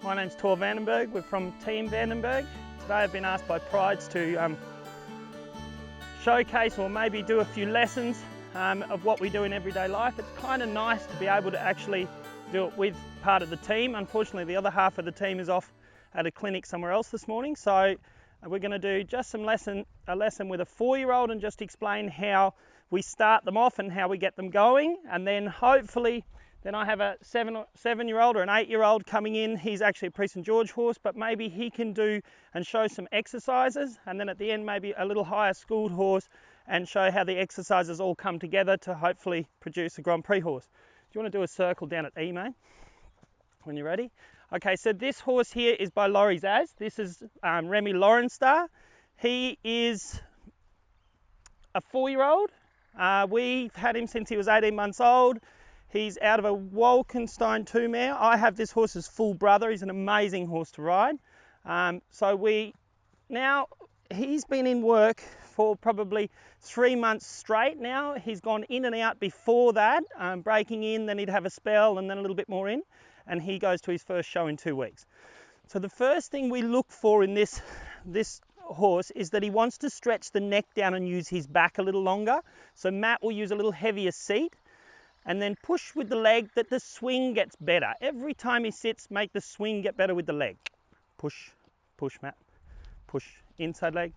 My name's Tor Van Den Berge. We're from Team Van Den Berge. Today I've been asked by Pryde to showcase or maybe do a few lessons of what we do in everyday life. It's kind of nice to be able to actually do it with part of the team. Unfortunately, the other half of the team is off at a clinic somewhere else this morning, so we're going to do just a lesson with a 4-year-old and just explain how we start them off and how we get them going, and then hopefully I have a 7-year-old or an 8-year-old coming in. He's actually a Pryde St George horse, but maybe he can do and show some exercises, and then at the end maybe a little higher schooled horse and show how the exercises all come together to hopefully produce a Grand Prix horse. Do you want to do a circle down at E, mate, when you're ready? Okay, so this horse here is by Laurie's As. This is Remy Lorenstar. He is a 4-year-old. We've had him since he was 18 months old. He's out of a Wolkenstein 2 mare. I have this horse's full brother. He's an amazing horse to ride. He's been in work for probably 3 months straight now. He's gone in and out before that, breaking in, then he'd have a spell and then a little bit more in, and he goes to his first show in 2 weeks. So the first thing we look for in this horse is that he wants to stretch the neck down and use his back a little longer. So Matt will use a little heavier seat and then push with the leg that the swing gets better. Every time he sits, make the swing get better with the leg. Push, push, Matt, push, inside leg,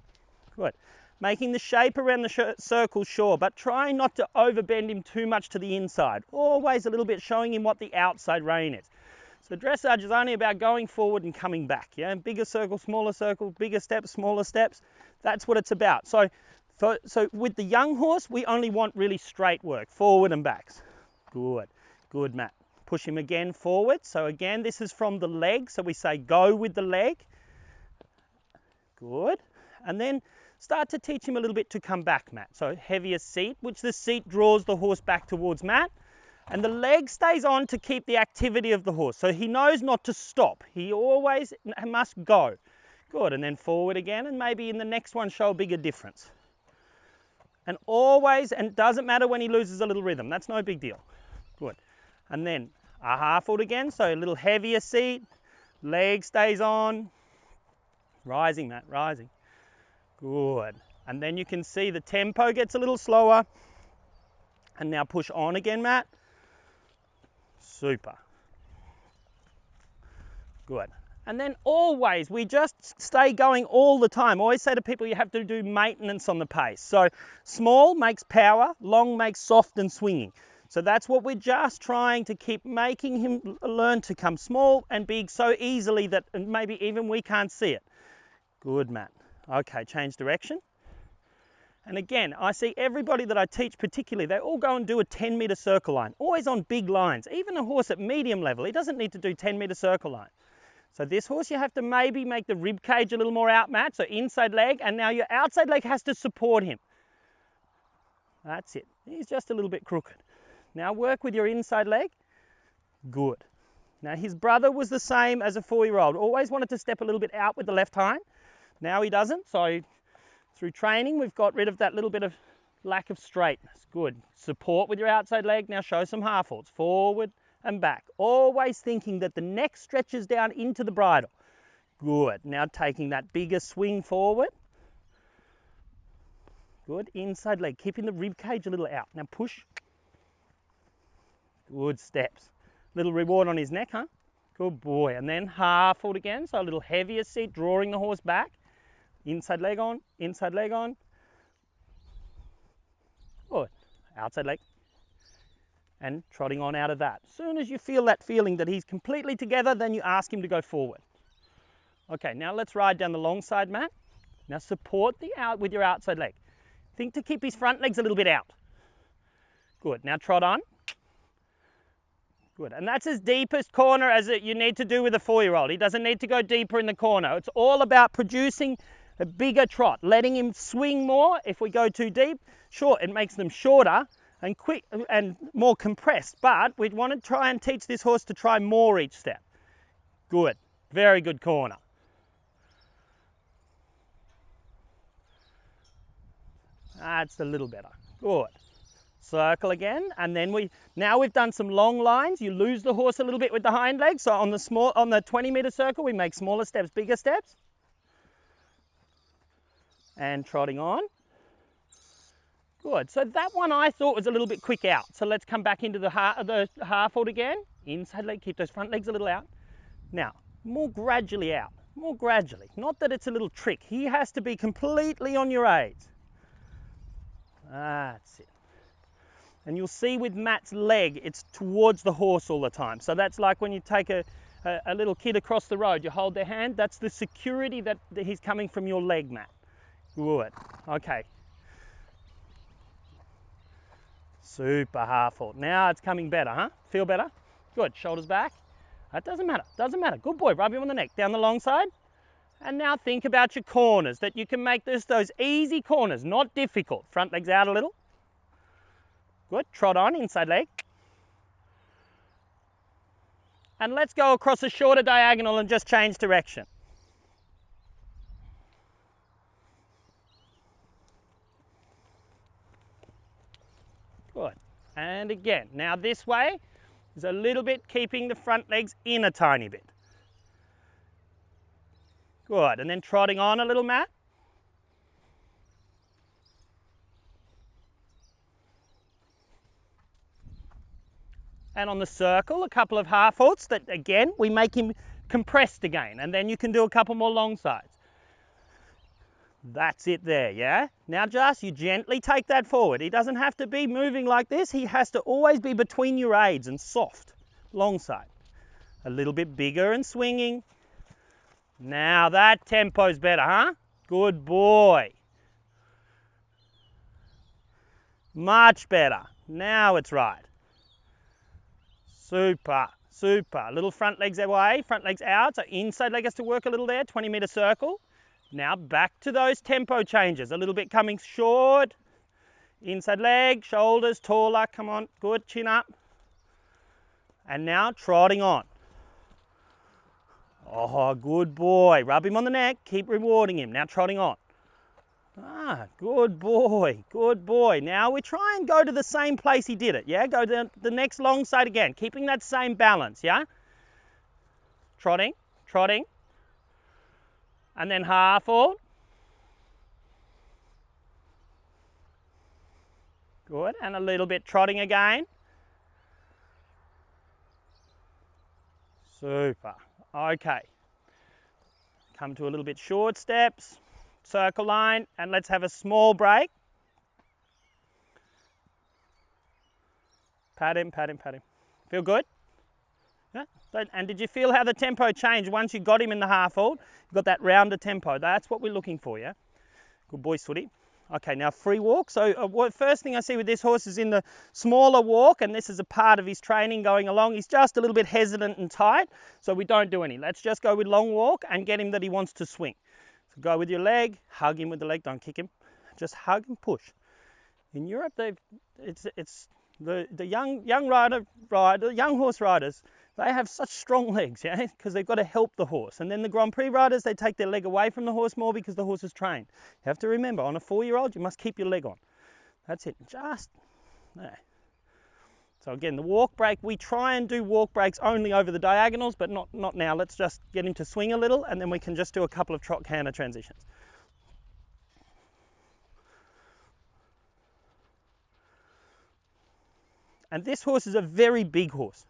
good. Making the shape around the circle, sure, but try not to overbend him too much to the inside. Always a little bit showing him what the outside rein is. So dressage is only about going forward and coming back, yeah? Bigger circle, bigger steps, smaller steps. That's what it's about. So with the young horse, we only want really straight work, forward and backs. Good, good, Matt. Push him again forward. So again, this is from the leg. So we say go with the leg. Good. And then start to teach him a little bit to come back, Matt. So heavier seat, which the seat draws the horse back towards Matt. And the leg stays on to keep the activity of the horse. So he knows not to stop. He always must go. Good. And then forward again. And maybe in the next one, show a bigger difference. And always, and it doesn't matter when he loses a little rhythm. That's no big deal. Good. And then a half foot again. So a little heavier seat. Leg stays on. Rising, Matt, rising. Good. And then you can see the tempo gets a little slower. And now push on again, Matt. Super. Good. And then always, we just stay going all the time. I always say to people, you have to do maintenance on the pace. So small makes power, long makes soft and swinging. So that's what we're just trying to keep making him learn to come small and big so easily that maybe even we can't see it. Good, Matt. Okay, change direction. And again, I see everybody that I teach particularly, they all go and do a 10-meter circle line, always on big lines. Even a horse at medium level, he doesn't need to do 10-meter circle line. So this horse, you have to maybe make the rib cage a little more out, Matt. So inside leg, and now your outside leg has to support him. That's it. He's just a little bit crooked. Now work with your inside leg. Good. Now his brother was the same as a 4-year-old. Always wanted to step a little bit out with the left hind. Now he doesn't. So through training, we've got rid of that little bit of lack of straightness. Good. Support with your outside leg. Now show some half holds. Forward and back. Always thinking that the neck stretches down into the bridle. Good. Now taking that bigger swing forward. Good. Inside leg. Keeping the rib cage a little out. Now push. Good steps. Little reward on his neck, huh? Good boy. And then half hold again. So a little heavier seat, drawing the horse back. Inside leg on. Inside leg on. Good. Outside leg. And trotting on out of that. As soon as you feel that feeling that he's completely together, then you ask him to go forward. Okay, now let's ride down the long side, Matt. Now support the out with your outside leg. Think to keep his front legs a little bit out. Good, now trot on. Good, and that's as deepest corner as you need to do with a 4-year-old. He doesn't need to go deeper in the corner. It's all about producing a bigger trot, letting him swing more. If we go too deep, sure, it makes them shorter and quick and more compressed, but we'd want to try and teach this horse to try more each step. Good, very good corner. That's a little better. Good. Circle again, and then now we've done some long lines. You lose the horse a little bit with the hind leg. So on the 20-meter circle, we make smaller steps, bigger steps. And trotting on. Good. So that one I thought was a little bit quick out. So let's come back into the half hold again. Inside leg, keep those front legs a little out. Now, more gradually out, more gradually. Not that it's a little trick. He has to be completely on your aids. That's it. And you'll see with Matt's leg, it's towards the horse all the time. So that's like when you take a little kid across the road, you hold their hand. That's the security that he's coming from your leg, Matt. Good. Okay. Super half hold. Now it's coming better, huh? Feel better? Good. Shoulders back. That doesn't matter. Doesn't matter. Good boy. Rub him on the neck. Down the long side. And now think about your corners, that you can make those easy corners, not difficult. Front legs out a little. Good. Trot on, inside leg. And let's go across a shorter diagonal and just change direction. Good. And again, now this way is a little bit keeping the front legs in a tiny bit. Good. And then trotting on a little, Matt. And on the circle, a couple of half halts that, again, we make him compressed again. And then you can do a couple more long sides. That's it there, yeah? Now just, you gently take that forward. He doesn't have to be moving like this. He has to always be between your aids and soft. Long side. A little bit bigger and swinging. Now that tempo's better, huh? Good boy. Much better. Now it's right. Super, super. Little front legs away, front legs out. So inside leg has to work a little there, 20-meter circle. Now back to those tempo changes. A little bit coming short. Inside leg, shoulders taller. Come on, good, chin up. And now trotting on. Oh, good boy. Rub him on the neck. Keep rewarding him. Now trotting on. Ah, good boy, good boy. Now we try and go to the same place he did it, yeah? Go to the next long side again, keeping that same balance, yeah? Trotting, trotting. And then half hold. Good, and a little bit trotting again. Super, okay. Come to a little bit short steps, circle line, and let's have a small break. Pat him, pat him, pat him. Feel good? Yeah? And did you feel how the tempo changed once you got him in the half hold? You got that rounder tempo. That's what we're looking for, yeah? Good boy, Sooty. Okay, now free walk. So first thing I see with this horse is in the smaller walk, and this is a part of his training going along. He's just a little bit hesitant and tight, so we don't do any. Let's just go with long walk and get him that he wants to swing. So go with your leg, hug him with the leg, don't kick him. Just hug and push. In Europe, it's the young horse riders, they have such strong legs, yeah, because they've got to help the horse. And then the Grand Prix riders, they take their leg away from the horse more because the horse is trained. You have to remember, on a 4-year-old, you must keep your leg on. That's it, just there. So again, the walk break, we try and do walk breaks only over the diagonals, but not now. Let's just get him to swing a little, and then we can just do a couple of trot canter transitions. And this horse is a very big horse.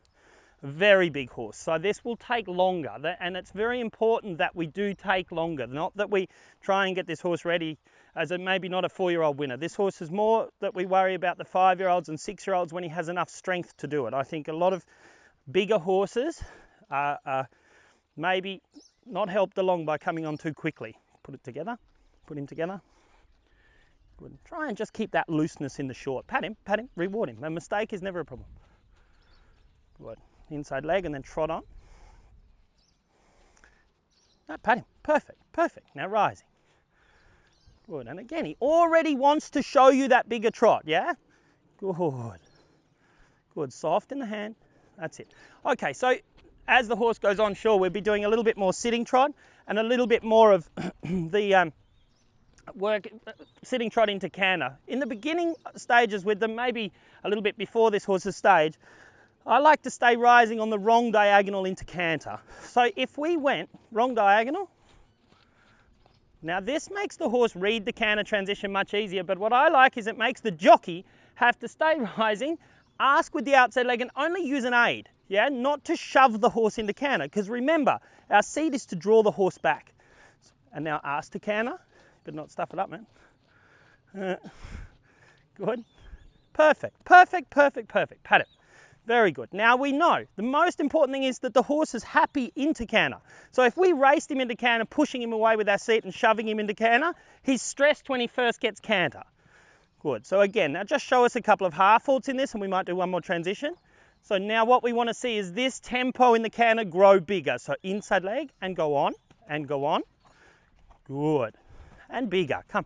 Very big horse, so this will take longer, and it's very important that we do take longer, not that we try and get this horse ready as maybe not a 4-year-old winner. This horse is more that we worry about the 5-year-olds and 6-year-olds when he has enough strength to do it. I think a lot of bigger horses are maybe not helped along by coming on too quickly. Put it together, put him together. Good. Try and just keep that looseness in the short. Pat him, reward him. A mistake is never a problem. Good. Inside leg and then trot on. No, pat him. Perfect, perfect. Now rising. Good. And again, he already wants to show you that bigger trot, yeah? Good. Good. Soft in the hand. That's it. Okay, so as the horse goes on, sure, we'll be doing a little bit more sitting trot and a little bit more of the work sitting trot into canter. In the beginning stages with them, maybe a little bit before this horse's stage, I like to stay rising on the wrong diagonal into canter. So if we went wrong diagonal, now this makes the horse read the canter transition much easier, but what I like is it makes the jockey have to stay rising, ask with the outside leg and only use an aid, yeah, not to shove the horse into canter, because remember, our seat is to draw the horse back. And now ask to canter, but not stuff it up, man. Good. Perfect, perfect, perfect, perfect. Pat it. Very good. Now we know the most important thing is that the horse is happy into canter. So if we raced him into canter, pushing him away with our seat and shoving him into canter, he's stressed when he first gets canter. Good. So again, now just show us a couple of half faults in this and we might do one more transition. So now what we want to see is this tempo in the canter grow bigger. So inside leg and go on and go on. Good. And bigger. Come.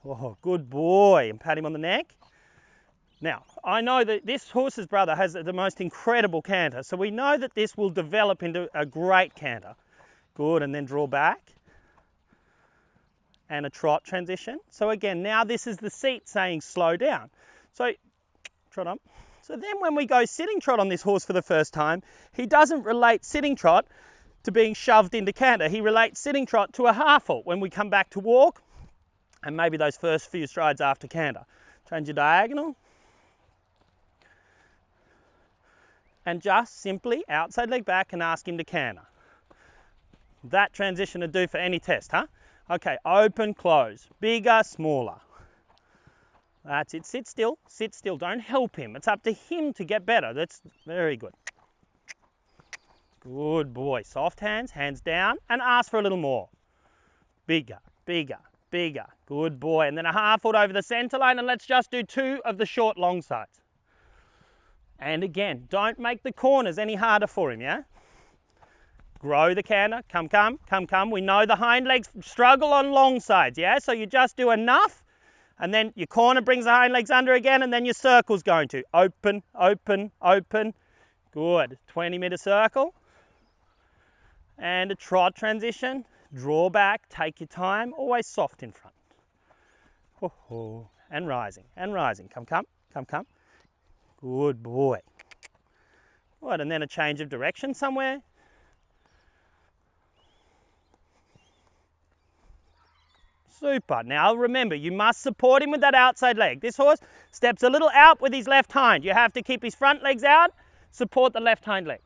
Oh, good boy. And pat him on the neck. Now, I know that this horse's brother has the most incredible canter, so we know that this will develop into a great canter. Good, and then draw back. And a trot transition. So again, now this is the seat saying slow down. So, trot on. So then when we go sitting trot on this horse for the first time, he doesn't relate sitting trot to being shoved into canter. He relates sitting trot to a half halt when we come back to walk, and maybe those first few strides after canter. Change your diagonal. And just simply outside leg back and ask him to canter. That transition would do for any test, huh? Okay, open, close, bigger, smaller. That's it, sit still, don't help him. It's up to him to get better. That's very good. Good boy, soft hands, hands down, and ask for a little more. Bigger, bigger, bigger, good boy. And then a half foot over the center line, and let's just do 2 of the short long sides. And again, don't make the corners any harder for him, yeah? Grow the canter, come, come, come, come. We know the hind legs struggle on long sides, yeah? So you just do enough, and then your corner brings the hind legs under again, and then your circle's going to. Open, open, open. Good. 20-meter circle. And a trot transition. Draw back, take your time, always soft in front. Oh, and rising, and rising. Come, come, come, come. Good boy. Good, and then a change of direction somewhere. Super. Now remember, you must support him with that outside leg. This horse steps a little out with his left hind. You have to keep his front legs out, support the left hind leg.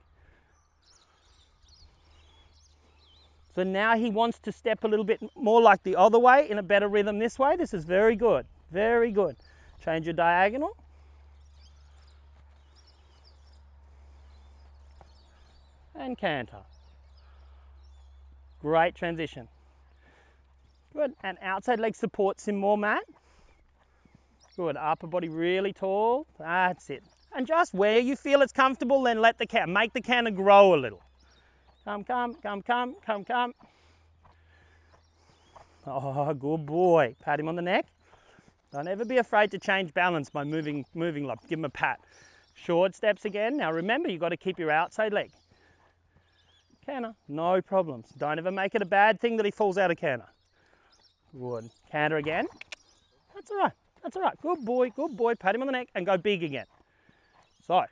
So now he wants to step a little bit more like the other way, in a better rhythm this way. This is very good, very good. Change your diagonal. And canter. Great transition. Good, and outside leg supports him more, Matt. Good, upper body really tall. That's it. And just where you feel it's comfortable, then let the canter, make the canter grow a little. Come, come, come, come, come, come. Oh, good boy. Pat him on the neck. Don't ever be afraid to change balance by moving like, give him a pat. Short steps again. Now remember, you've got to keep your outside leg. Canter, no problems. Don't ever make it a bad thing that he falls out of canter. Good. Canter again. That's all right. That's all right. Good boy, good boy. Pat him on the neck and go big again. So,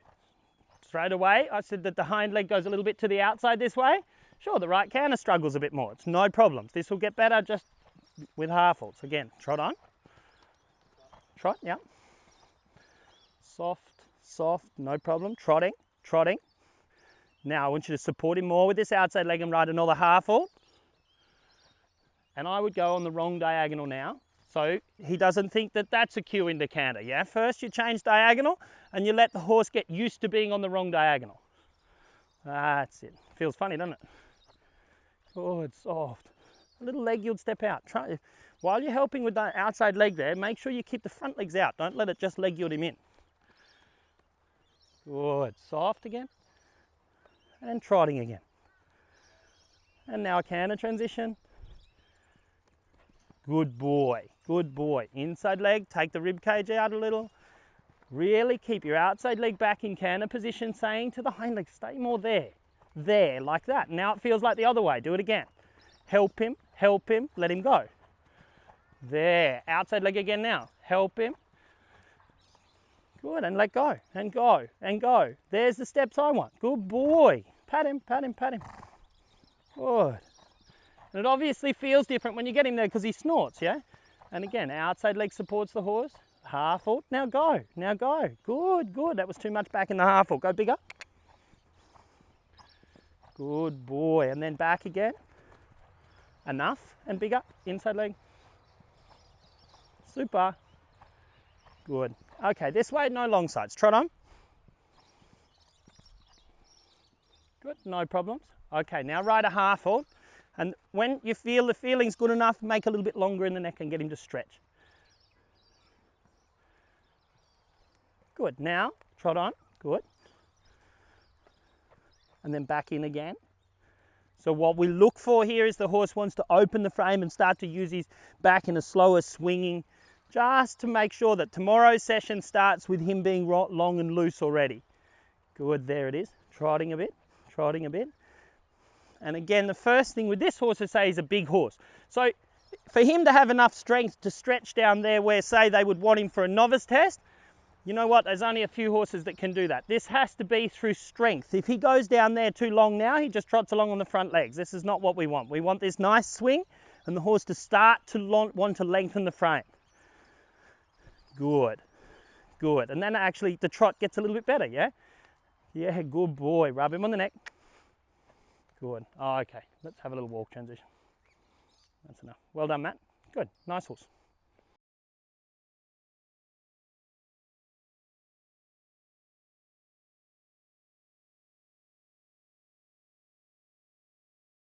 straight away, I said that the hind leg goes a little bit to the outside this way. Sure, the right canter struggles a bit more. It's no problems. This will get better just with half halts. Again, trot on. Trot, yeah. Soft, soft, no problem. Trotting, trotting. Now I want you to support him more with this outside leg and ride another half halt. And I would go on the wrong diagonal now. So he doesn't think that that's a cue into canter, yeah? First you change diagonal and you let the horse get used to being on the wrong diagonal. That's it. Feels funny, doesn't it? Good, soft. A little leg yield step out. Try, while you're helping with the outside leg there, make sure you keep the front legs out. Don't let it just leg yield him in. Good, soft again. And trotting again. And now a canter transition. Good boy, good boy. Inside leg, take the rib cage out a little. Really keep your outside leg back in canter position, saying to the hind leg, stay more there. There, like that. Now it feels like the other way. Do it again. Help him, let him go. There, outside leg again now. Help him. Good, and let go, and go, and go. There's the steps I want. Good boy. Pat him, pat him, pat him. Good. And it obviously feels different when you get him there because he snorts, yeah? And again, outside leg supports the horse. Half halt. Now go. Now go. Good, good. That was too much back in the half halt. Go bigger. Good boy. And then back again. Enough. And bigger. Inside leg. Super. Good. Okay, this way, no long sides. Trot on. Good, no problems. Okay, now ride a half halt. And when you feel the feeling's good enough, make a little bit longer in the neck and get him to stretch. Good, now trot on. Good. And then back in again. So what we look for here is the horse wants to open the frame and start to use his back in a slower swinging, just to make sure that tomorrow's session starts with him being long and loose already. Good, there it is. Trotting a bit, trotting a bit. And again, the first thing with this horse to say he's a big horse. So for him to have enough strength to stretch down there where, say, they would want him for a novice test, you know what, there's only a few horses that can do that. This has to be through strength. If he goes down there too long now, he just trots along on the front legs. This is not what we want. We want this nice swing and the horse to start to want to lengthen the frame. Good, good. And then actually the trot gets a little bit better, yeah? Yeah, good boy. Rub him on the neck. Good. Oh, okay, let's have a little walk transition. That's enough. Well done, Matt. Good, nice horse.